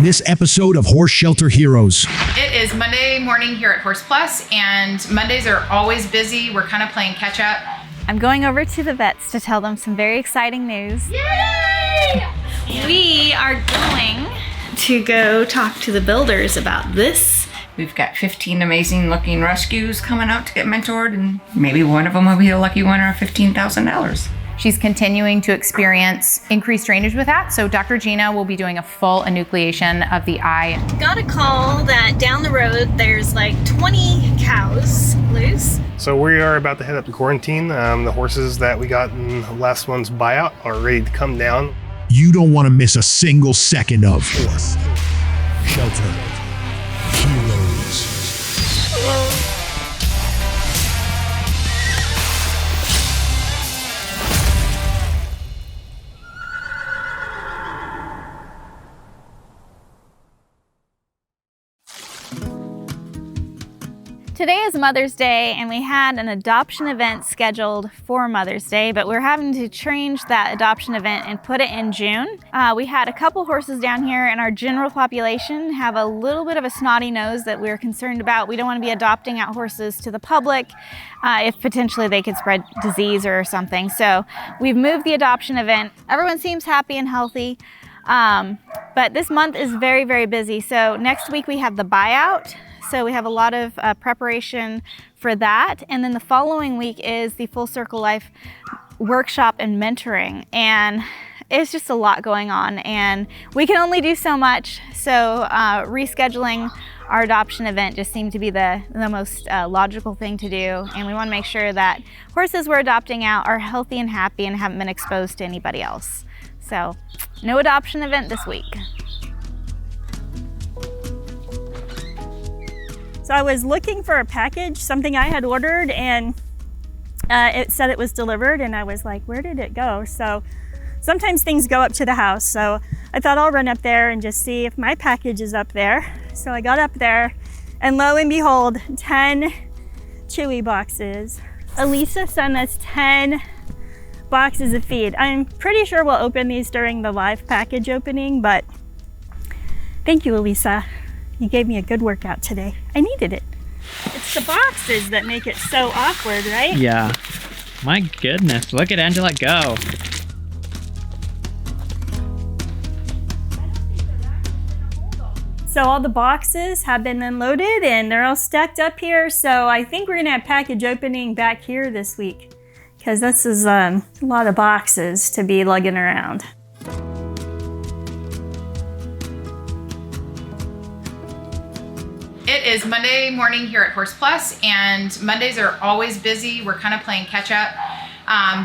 this episode of Horse Shelter Heroes. It is Monday morning here at Horse Plus, and Mondays are always busy. We're kind of playing catch up. I'm going over to the vets to tell them some very exciting news. Yay! We are going to go talk to the builders about this. We've got 15 amazing looking rescues coming out to get mentored, and maybe one of them will be the lucky winner of $15,000. She's continuing to experience increased drainage with that, so Dr. Gina will be doing a full enucleation of the eye. Got a call that down the road there's like 20 cows loose. So we are about to head up to quarantine. The horses that we got in last month's buyout are ready to come down. You don't want to miss a single second of Horse Shelter Heroes. Today is Mother's Day, and we had an adoption event scheduled for Mother's Day, but we're having to change that adoption event and put it in June. We had a couple horses down here, and our general population have a little bit of a snotty nose that we're concerned about. We don't want to be adopting out horses to the public if potentially they could spread disease or something. So we've moved the adoption event. Everyone seems happy and healthy, but this month is very, very busy. So next week we have the buyout. So we have a lot of preparation for that. And then the following week is the Full Circle Life workshop and mentoring. And it's just a lot going on, and we can only do so much. So rescheduling our adoption event just seemed to be the most logical thing to do. And we want to make sure that horses we're adopting out are healthy and happy and haven't been exposed to anybody else. So no adoption event this week. So I was looking for a package, something I had ordered, and it said it was delivered, and I was like, where did it go? So sometimes things go up to the house, so I thought I'll run up there and just see if my package is up there. So I got up there, and lo and behold, 10 Chewy boxes. Elisa sent us 10 boxes of feed. I'm pretty sure we'll open these during the live package opening, but thank you, Elisa. You gave me a good workout today. I needed it. It's the boxes that make it so awkward, right? Yeah. My goodness, look at Angela go. So all the boxes have been unloaded and they're all stacked up here. So I think we're gonna have package opening back here this week, because this is a lot of boxes to be lugging around. It is Monday morning here at Horse Plus, and Mondays are always busy. We're kind of playing catch up.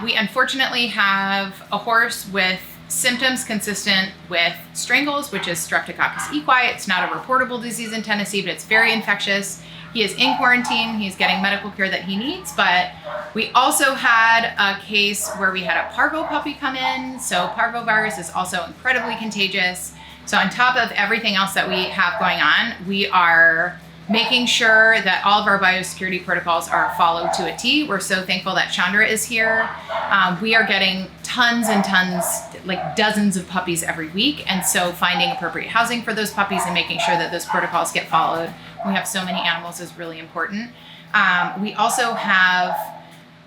We unfortunately have a horse with symptoms consistent with strangles, which is Streptococcus equi. It's not a reportable disease in Tennessee, but it's very infectious. He is in quarantine. He's getting medical care that he needs, but we also had a case where we had a parvo puppy come in. So parvovirus is also incredibly contagious. So on top of everything else that we have going on, we are making sure that all of our biosecurity protocols are followed to a T. We're so thankful that Chandra is here. We are getting tons and tons, like dozens of puppies every week. And so finding appropriate housing for those puppies and making sure that those protocols get followed. We have so many animals is really important. We also have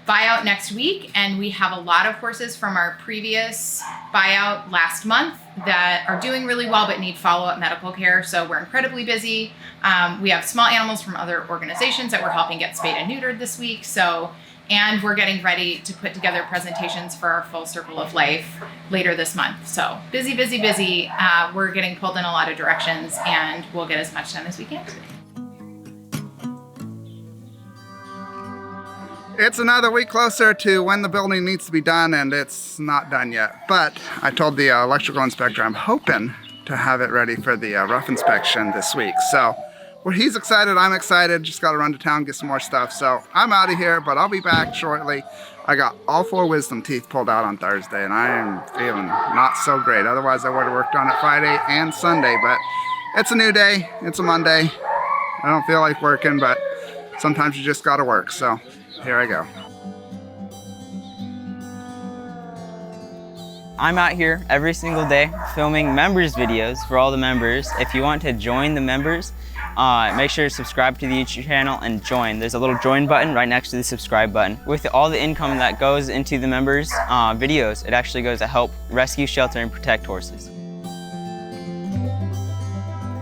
buyout next week, and we have a lot of horses from our previous buyout last month that are doing really well but need follow-up medical care. So we're incredibly busy. We have small animals from other organizations that we're helping get spayed and neutered this week. And we're getting ready to put together presentations for our Full Circle of Life later this month. So busy, busy, busy. We're getting pulled in a lot of directions, and we'll get as much done as we can today. It's another week closer to when the building needs to be done, and it's not done yet. But I told the electrical inspector I'm hoping to have it ready for the rough inspection this week. So well, he's excited, I'm excited. Just got to run to town, get some more stuff. So I'm out of here, but I'll be back shortly. I got all 4 wisdom teeth pulled out on Thursday, and I am feeling not so great. Otherwise, I would have worked on it Friday and Sunday, but it's a new day. It's a Monday. I don't feel like working, but sometimes you just got to work. So here I go. I'm out here every single day filming members videos for all the members. If you want to join the members, make sure to subscribe to the YouTube channel and join. There's a little join button right next to the subscribe button. With all the income that goes into the members' videos, it actually goes to help rescue, shelter, and protect horses.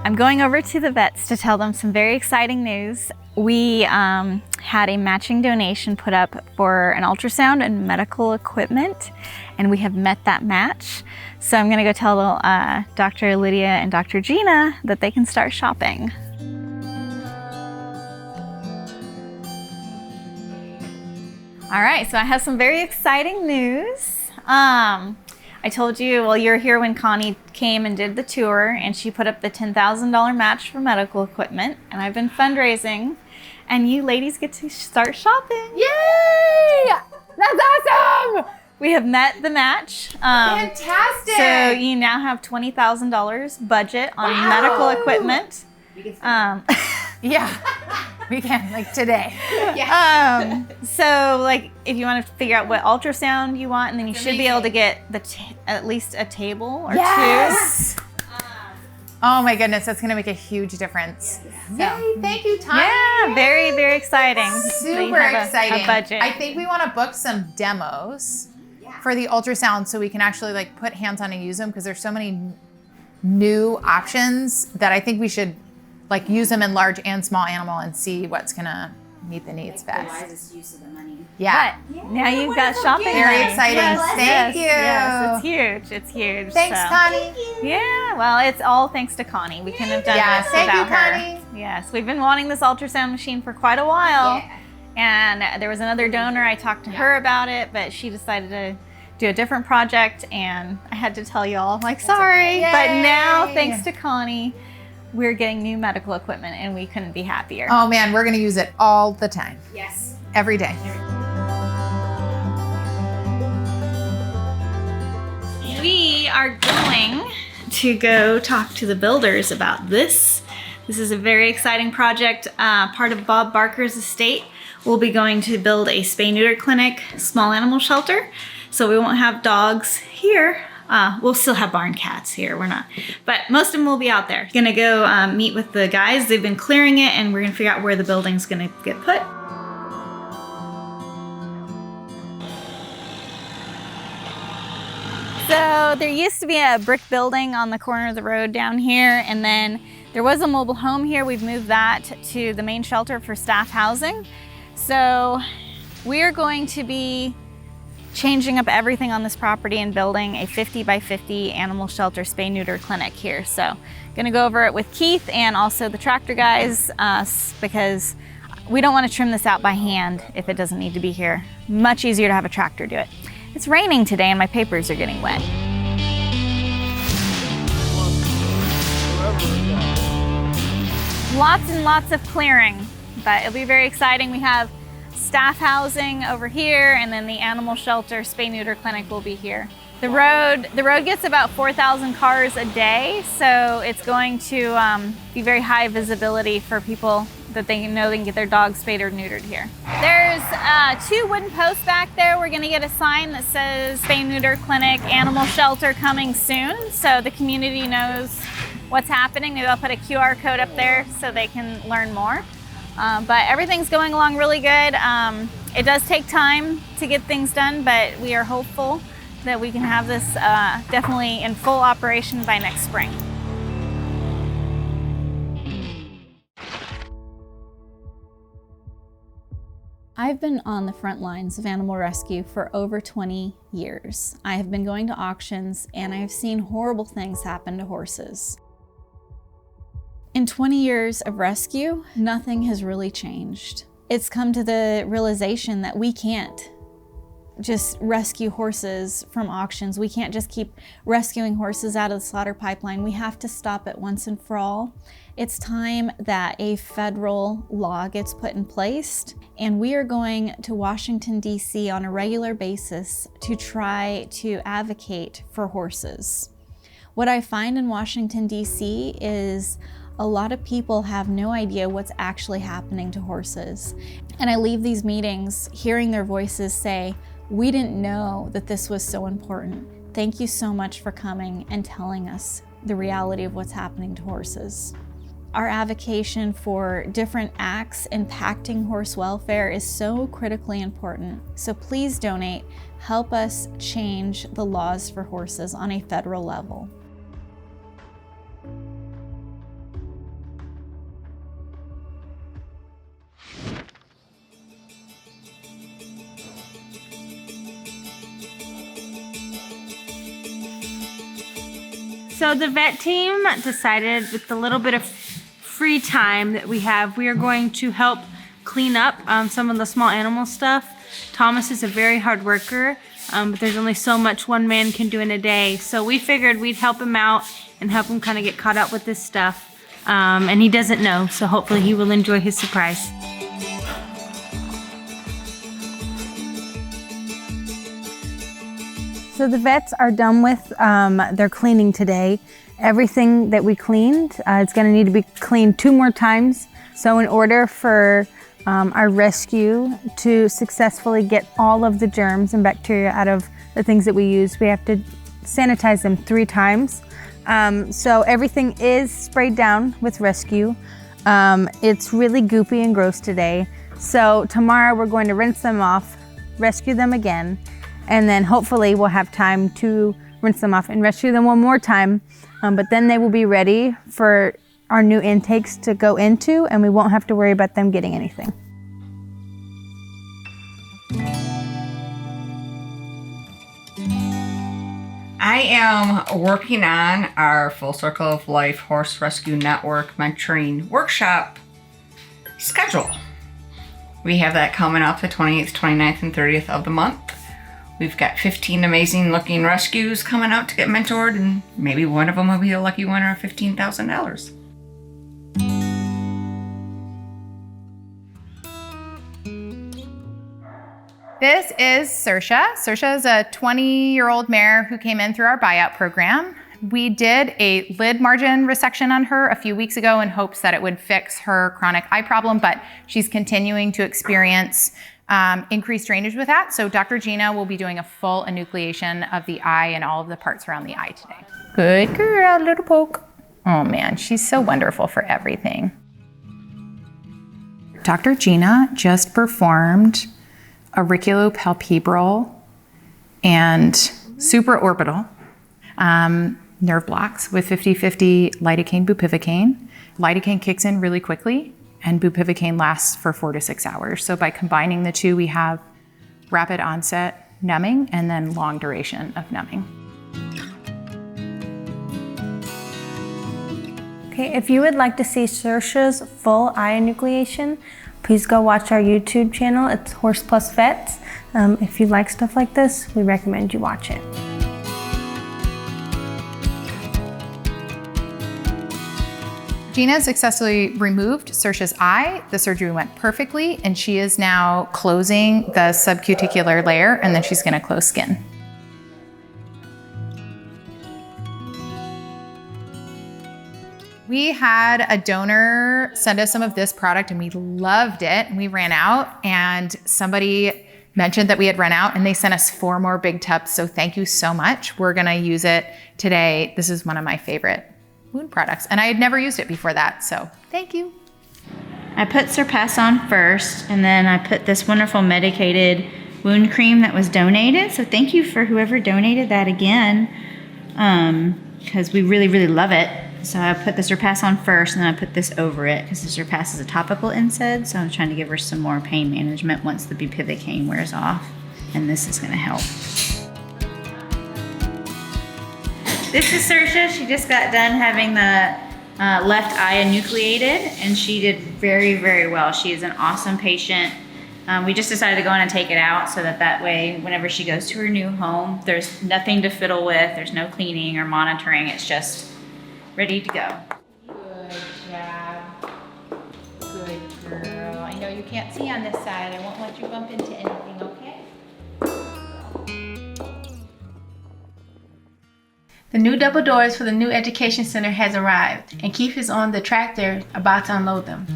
I'm going over to the vets to tell them some very exciting news. We had a matching donation put up for an ultrasound and medical equipment, and we have met that match. So I'm gonna go tell Dr. Lydia and Dr. Gina that they can start shopping. All right, so I have some very exciting news. I told you, well, you were here when Connie came and did the tour, and she put up the $10,000 match for medical equipment, and I've been fundraising, and you ladies get to start shopping. Yay! That's awesome! We have met the match. Fantastic! So you now have $20,000 budget on medical equipment. Yeah, we can, like today. So like if you want to figure out what ultrasound you want, and then you should be able to get at least a table or two. Oh my goodness, that's gonna make a huge difference. Yay, thank you, Tawnee. Yeah, very, very exciting. Super exciting. A budget. I think we want to book some demos for the ultrasound so we can actually like put hands on and use them, because there's so many new options that I think we should like use them in large and small animal and see what's gonna meet the needs best. The wisest use of the money. Yeah. Now you've got shopping. Very exciting. Yes, Thank you. Yes, it's huge. It's huge. Thanks, so. Connie. Yeah, well, it's all thanks to Connie. We couldn't have done this thank without you, her. Connie. Yes, we've been wanting this ultrasound machine for quite a while. And there was another donor, I talked to her about it, but she decided to do a different project, and I had to tell y'all, I'm like, sorry. Okay. But Yay. now, thanks to Connie, we're getting new medical equipment, and we couldn't be happier. Oh man, we're gonna use it all the time. Yes. Every day. We are going to go talk to the builders about this. This is a very exciting project, part of Bob Barker's estate. We'll be going to build a spay-neuter clinic, small animal shelter. So we won't have dogs here. We'll still have barn cats here, we're not. But most of them will be out there. Gonna go meet with the guys. They've been clearing it, and we're gonna figure out where the building's gonna get put. So there used to be a brick building on the corner of the road down here, and then there was a mobile home here. We've moved that to the main shelter for staff housing. So we're going to be changing up everything on this property and building a 50 by 50 animal shelter spay-neuter clinic here. So gonna go over it with Keith and also the tractor guys, because we don't want to trim this out by hand if it doesn't need to be here. Much easier to have a tractor do it. It's raining today and my papers are getting wet. Lots and lots of clearing, but it'll be very exciting. We have staff housing over here, and then the animal shelter spay-neuter clinic will be here. The road gets about 4,000 cars a day, so it's going to be very high visibility for people that they know they can get their dogs spayed or neutered here. There's 2 wooden posts back there. We're gonna get a sign that says spay-neuter clinic, animal shelter coming soon, so the community knows what's happening. Maybe I'll put a QR code up there so they can learn more. But everything's going along really good. It does take time to get things done, but we are hopeful that we can have this definitely in full operation by next spring. I've been on the front lines of animal rescue for over 20 years. I have been going to auctions, and I have seen horrible things happen to horses. In 20 years of rescue, nothing has really changed. It's come to the realization that we can't just rescue horses from auctions. We can't just keep rescuing horses out of the slaughter pipeline. We have to stop it once and for all. It's time that a federal law gets put in place, and we are going to Washington, D.C. on a regular basis to try to advocate for horses. What I find in Washington, D.C. is a lot of people have no idea what's actually happening to horses. And I leave these meetings hearing their voices say, "We didn't know that this was so important. Thank you so much for coming and telling us the reality of what's happening to horses. Our avocation for different acts impacting horse welfare is so critically important. So please donate. Help us change the laws for horses on a federal level. So the vet team decided with the little bit of free time that we have, we are going to help clean up some of the small animal stuff. Thomas is a very hard worker, but there's only so much one man can do in a day. So we figured we'd help him out and help him kind of get caught up with this stuff. And he doesn't know, so hopefully he will enjoy his surprise. So the vets are done with their cleaning today. Everything that we cleaned, it's gonna need to be cleaned 2 more times. So in order for our rescue to successfully get all of the germs and bacteria out of the things that we use, we have to sanitize them 3 times. So everything is sprayed down with rescue. It's really goopy and gross today. So tomorrow we're going to rinse them off, rescue them again, and then hopefully we'll have time to rinse them off and rescue them 1 more time. But then they will be ready for our new intakes to go into, and we won't have to worry about them getting anything. I am working on our Full Circle of Life Horse Rescue Network Mentoring Workshop schedule. We have that coming up the 28th, 29th, and 30th of the month. We've got 15 amazing looking rescues coming out to get mentored, and maybe one of them will be a lucky winner of $15,000. This is Sersa. Sersa is a 20-year-old mare who came in through our buyout program. We did a lid margin resection on her a few weeks ago in hopes that it would fix her chronic eye problem, but she's continuing to experience increased drainage with that. So Dr. Gina will be doing a full enucleation of the eye and all of the parts around the eye today. Good girl, little poke. Oh man, she's so wonderful for everything. Dr. Gina just performed auriculopalpebral and supraorbital nerve blocks with 50/50 lidocaine bupivacaine. Lidocaine kicks in really quickly, and bupivacaine lasts for 4 to 6 hours. So by combining the two, we have rapid onset numbing and then long duration of numbing. Okay, if you would like to see Saoirse's full eye enucleation, please go watch our YouTube channel. It's Horse Plus Vets. If you like stuff like this, we recommend you watch it. Gina successfully removed Saoirse's eye. The surgery went perfectly, and she is now closing the subcuticular layer, and then she's gonna close skin. We had a donor send us some of this product, and we loved it, and we ran out, and somebody mentioned that we had run out, and they sent us 4 more big tubs, so thank you so much. We're gonna use it today. This is one of my favorite wound products, and I had never used it before that, so thank you. I put Surpass on first, and then I put this wonderful medicated wound cream that was donated. So thank you for whoever donated that again, because we really, really love it. So I put the Surpass on first, and then I put this over it because the Surpass is a topical NSAID, so I'm trying to give her some more pain management once the bupivacaine wears off, and this is going to help. This is Saoirse. She just got done having the left eye enucleated, and she did very, very well. She is an awesome patient. We just decided to go in and take it out so that way, whenever she goes to her new home, there's nothing to fiddle with. There's no cleaning or monitoring. It's just ready to go. Good job. Good girl. I know you can't see on this side. I won't let you bump into anything, okay? The new double doors for the new education center has arrived, and Keith is on the tractor about to unload them.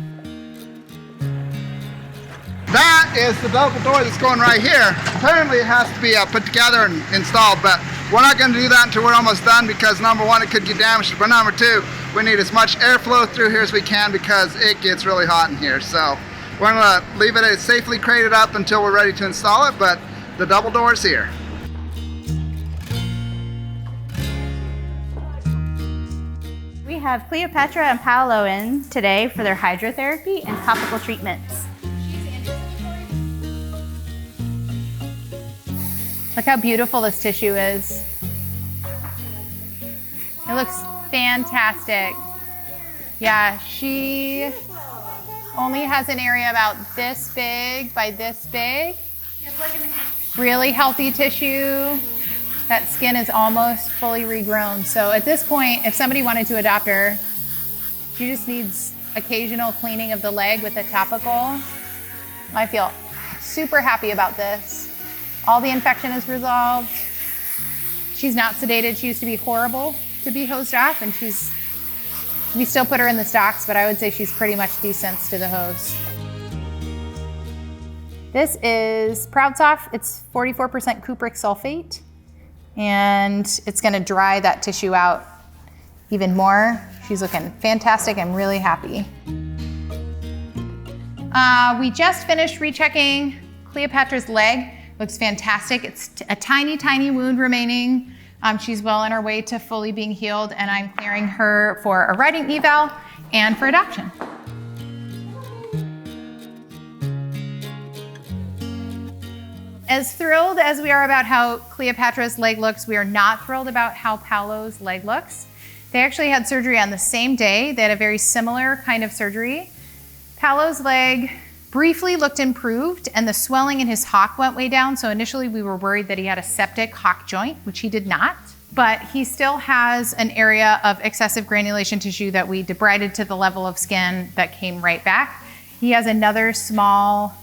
That is the double door that's going right here. Apparently it has to be put together and installed, but we're not going to do that until we're almost done because number one, it could get damaged, but number two, we need as much airflow through here as we can because it gets really hot in here. So we're going to leave it safely crated up until we're ready to install it, but the double door is here. We have Cleopatra and Paolo in today for their hydrotherapy and topical treatments. Look how beautiful this tissue is. It looks fantastic. Yeah, she only has an area about this big by this big. Really healthy tissue. That skin is almost fully regrown. So at this point, if somebody wanted to adopt her, she just needs occasional cleaning of the leg with a topical. I feel super happy about this. All the infection is resolved. She's not sedated. She used to be horrible to be hosed off, and we still put her in the stocks, but I would say she's pretty much desensed to the hose. This is Proud Soft. It's 44% cupric sulfate, and it's gonna dry that tissue out even more. She's looking fantastic. I'm really happy. We just finished rechecking Cleopatra's leg. Looks fantastic. It's a tiny, tiny wound remaining. She's well on her way to fully being healed, and I'm clearing her for a riding eval and for adoption. As thrilled as we are about how Cleopatra's leg looks, we are not thrilled about how Paolo's leg looks. They actually had surgery on the same day. They had a very similar kind of surgery. Paolo's leg briefly looked improved, and the swelling in his hock went way down. So initially we were worried that he had a septic hock joint, which he did not. But he still has an area of excessive granulation tissue that we debrided to the level of skin that came right back. He has another small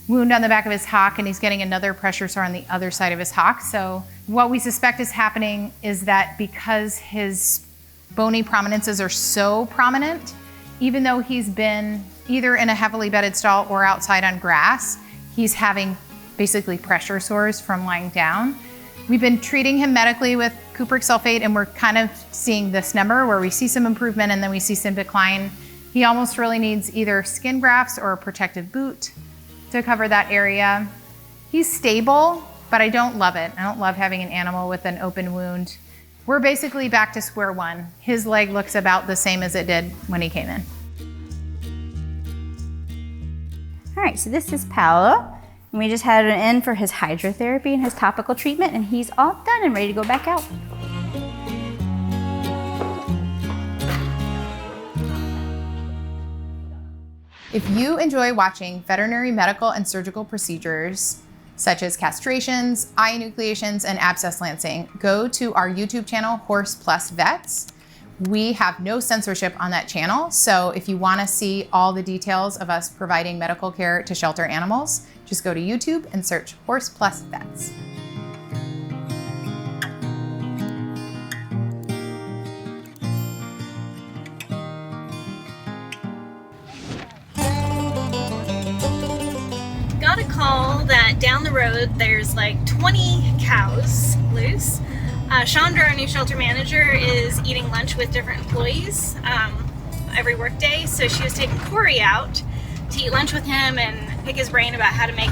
wound on the back of his hock, and he's getting another pressure sore on the other side of his hock. So what we suspect is happening is that because his bony prominences are so prominent, even though he's been either in a heavily bedded stall or outside on grass, he's having basically pressure sores from lying down. We've been treating him medically with cupric sulfate, and we're kind of seeing this number where we see some improvement and then we see some decline. He almost really needs either skin grafts or a protective boot to cover that area. He's stable, but I don't love it. I don't love having an animal with an open wound. We're basically back to square one. His leg looks about the same as it did when he came in. All right, so this is Paolo. And we just had him in for his hydrotherapy and his topical treatment, and he's all done and ready to go back out. If you enjoy watching veterinary medical and surgical procedures, such as castrations, eye enucleations, and abscess lancing, go to our YouTube channel, Horse Plus Vets. We have no censorship on that channel, so if you want to see all the details of us providing medical care to shelter animals, just go to YouTube and search Horse Plus Vets. Got a call that down the road there's like 20 cows loose. Chandra, our new shelter manager, is eating lunch with different employees every workday, so she was taking Corey out to eat lunch with him and pick his brain about how to make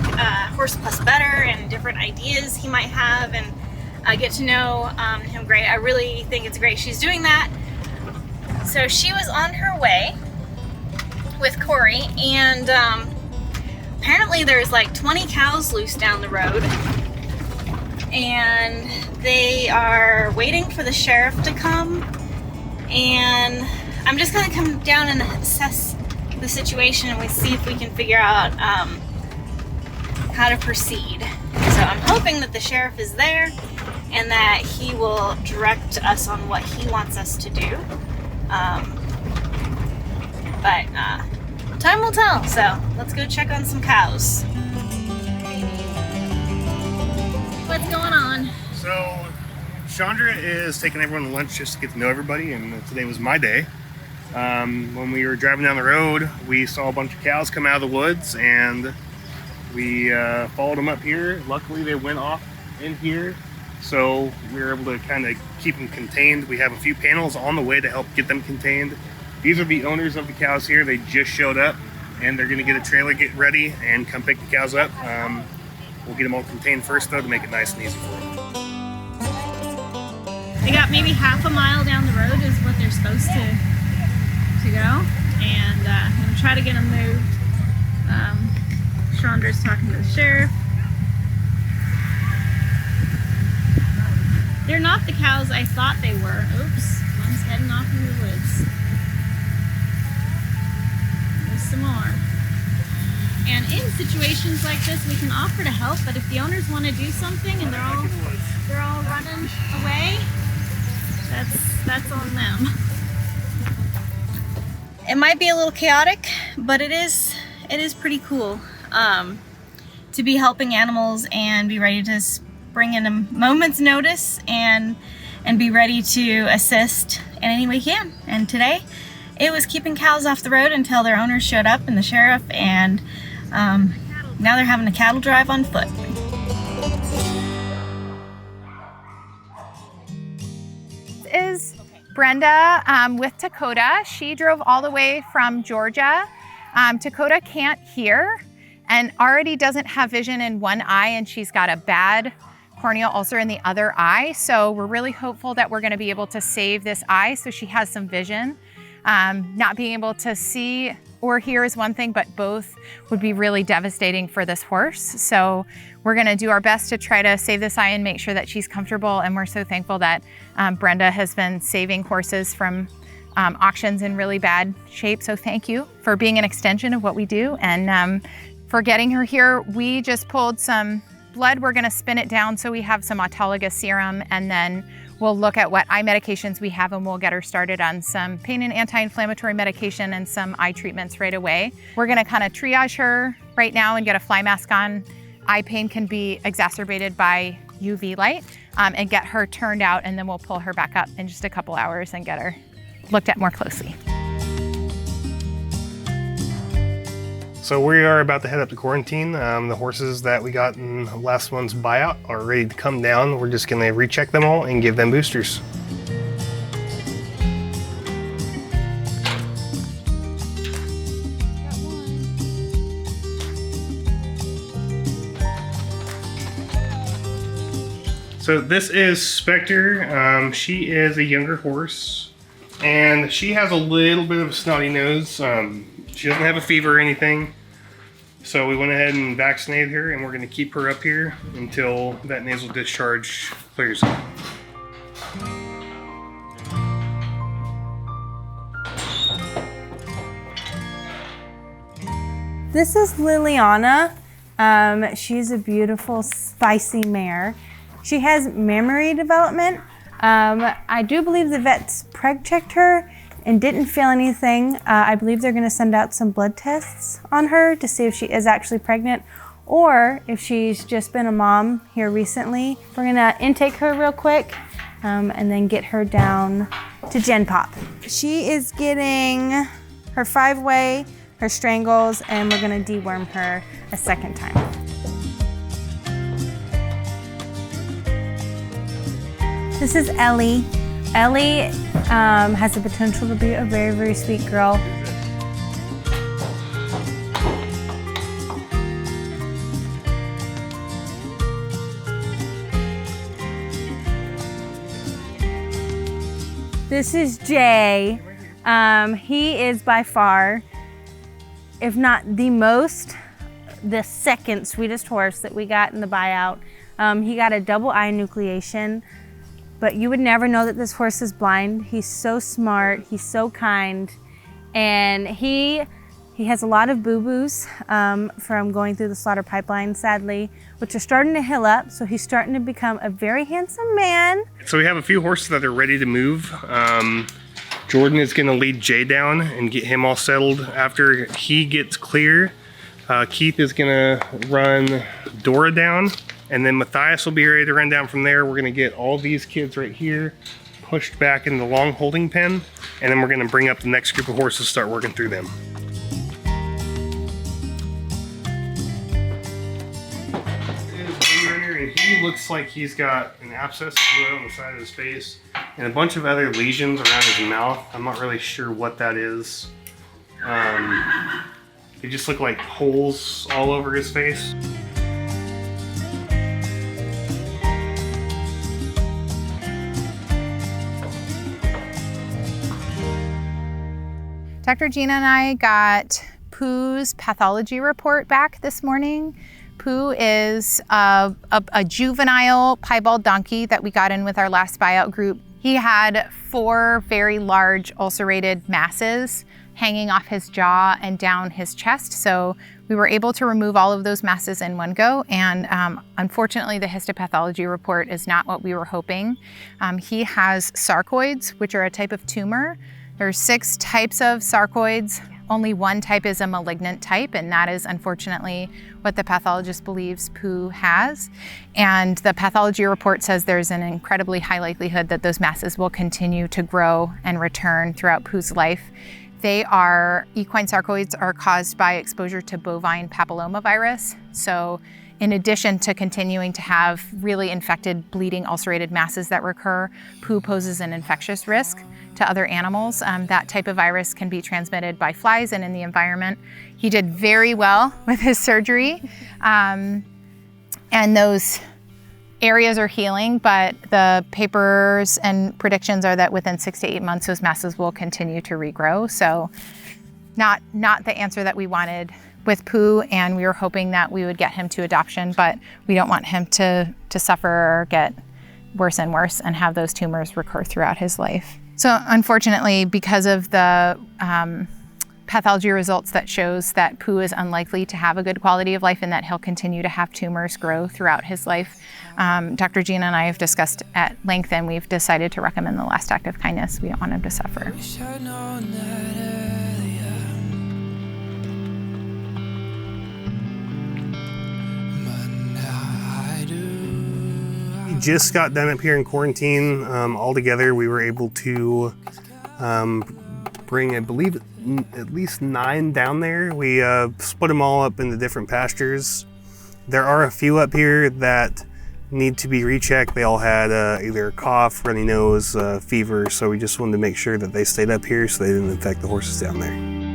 Horse Plus better and different ideas he might have, and get to know him great. I really think it's great she's doing that. So she was on her way with Corey, and apparently there's like 20 cows loose down the road, and they are waiting for the sheriff to come, and I'm just gonna come down and assess the situation, and we see if we can figure out how to proceed. So I'm hoping that the sheriff is there and that he will direct us on what he wants us to do. But time will tell, so let's go check on some cows. What's going on? So, Chandra is taking everyone to lunch just to get to know everybody, and today was my day. When we were driving down the road, we saw a bunch of cows come out of the woods, and We followed them up here. Luckily they went off in here, so we were able to kind of keep them contained. We have a few panels on the way to help get them contained. These are the owners of the cows here. They just showed up, and they're gonna get a trailer, get ready, and come pick the cows up. We'll get them all contained first though to make it nice and easy for them. They got maybe half a mile down the road is what they're supposed to go, and I'm gonna try to get them moved. Chandra's talking to the sheriff. They're not the cows I thought they were. Oops, one's heading off in the woods. There's some more. And in situations like this, we can offer to help, but if the owners want to do something and they're all running away, that's on them. It might be a little chaotic, but it is pretty cool to be helping animals and be ready to bring in a moment's notice and be ready to assist in any way we can. And today, it was keeping cows off the road until their owners showed up and the sheriff, and now they're having a cattle drive on foot. This is Brenda with Takota. She drove all the way from Georgia. Takota can't hear and already doesn't have vision in one eye, and she's got a bad corneal ulcer in the other eye. So we're really hopeful that we're gonna be able to save this eye so she has some vision. Not being able to see or hear is one thing, but both would be really devastating for this horse. So we're gonna do our best to try to save this eye and make sure that she's comfortable. And we're so thankful that Brenda has been saving horses from auctions in really bad shape. So thank you for being an extension of what we do, and for getting her here. We just pulled some blood. We're gonna spin it down so we have some autologous serum, and then we'll look at what eye medications we have, and we'll get her started on some pain and anti-inflammatory medication and some eye treatments right away. We're gonna kind of triage her right now and get a fly mask on. Eye pain can be exacerbated by UV light, and get her turned out, and then we'll pull her back up in just a couple hours and get her looked at more closely. So we are about to head up to quarantine. The horses that we got in last month's buyout are ready to come down. We're just gonna recheck them all and give them boosters. So this is Spectre. She is a younger horse, and she has a little bit of a snotty nose. She doesn't have a fever or anything. So we went ahead and vaccinated her, and we're gonna keep her up here until that nasal discharge clears up. This is Liliana. She's a beautiful, spicy mare. She has memory development. I do believe the vets preg checked her and didn't feel anything. I believe they're gonna send out some blood tests on her to see if she is actually pregnant or if she's just been a mom here recently. We're gonna intake her real quick and then get her down to Gen Pop. She is getting her 5-way, her strangles, and we're gonna deworm her a second time. This is Ellie. Ellie has the potential to be a very, very sweet girl. This is Jay. He is by far, if not the second sweetest horse that we got in the buyout. He got a double eye enucleation. But you would never know that this horse is blind. He's so smart, he's so kind, and he has a lot of boo-boos from going through the slaughter pipeline, sadly, which are starting to heal up, so he's starting to become a very handsome man. So we have a few horses that are ready to move. Jordan is gonna lead Jay down and get him all settled. After he gets clear, Keith is gonna run Dora down, and then Matthias will be ready to run down from there. We're gonna get all these kids right here pushed back in the long holding pen, and then we're gonna bring up the next group of horses, start working through them. He looks like he's got an abscess right on the side of his face and a bunch of other lesions around his mouth. I'm not really sure what that is. They just look like holes all over his face. Dr. Gina and I got Pooh's pathology report back this morning. Pooh is a juvenile piebald donkey that we got in with our last buyout group. He had 4 very large ulcerated masses hanging off his jaw and down his chest. So we were able to remove all of those masses in one go. And unfortunately, the histopathology report is not what we were hoping. He has sarcoids, which are a type of tumor. There are 6 types of sarcoids. Only one type is a malignant type, and that is unfortunately what the pathologist believes Pooh has. And the pathology report says there's an incredibly high likelihood that those masses will continue to grow and return throughout Pooh's life. Equine sarcoids are caused by exposure to bovine papillomavirus. So in addition to continuing to have really infected, bleeding, ulcerated masses that recur, Pooh poses an infectious risk to other animals. That type of virus can be transmitted by flies and in the environment. He did very well with his surgery, and those areas are healing, but the papers and predictions are that within 6 to 8 months, those masses will continue to regrow. So not the answer that we wanted with Pooh, and we were hoping that we would get him to adoption, but we don't want him to suffer or get worse and worse and have those tumors recur throughout his life. So unfortunately, because of the pathology results that shows that Pooh is unlikely to have a good quality of life and that he'll continue to have tumors grow throughout his life, Dr. Gina and I have discussed at length, and we've decided to recommend the last act of kindness. We don't want him to suffer. We just got done up here in quarantine. All together, we were able to bring, I believe, at least 9 down there. We split them all up into different pastures. There are a few up here that need to be rechecked. They all had either a cough, runny nose, fever, so we just wanted to make sure that they stayed up here so they didn't infect the horses down there.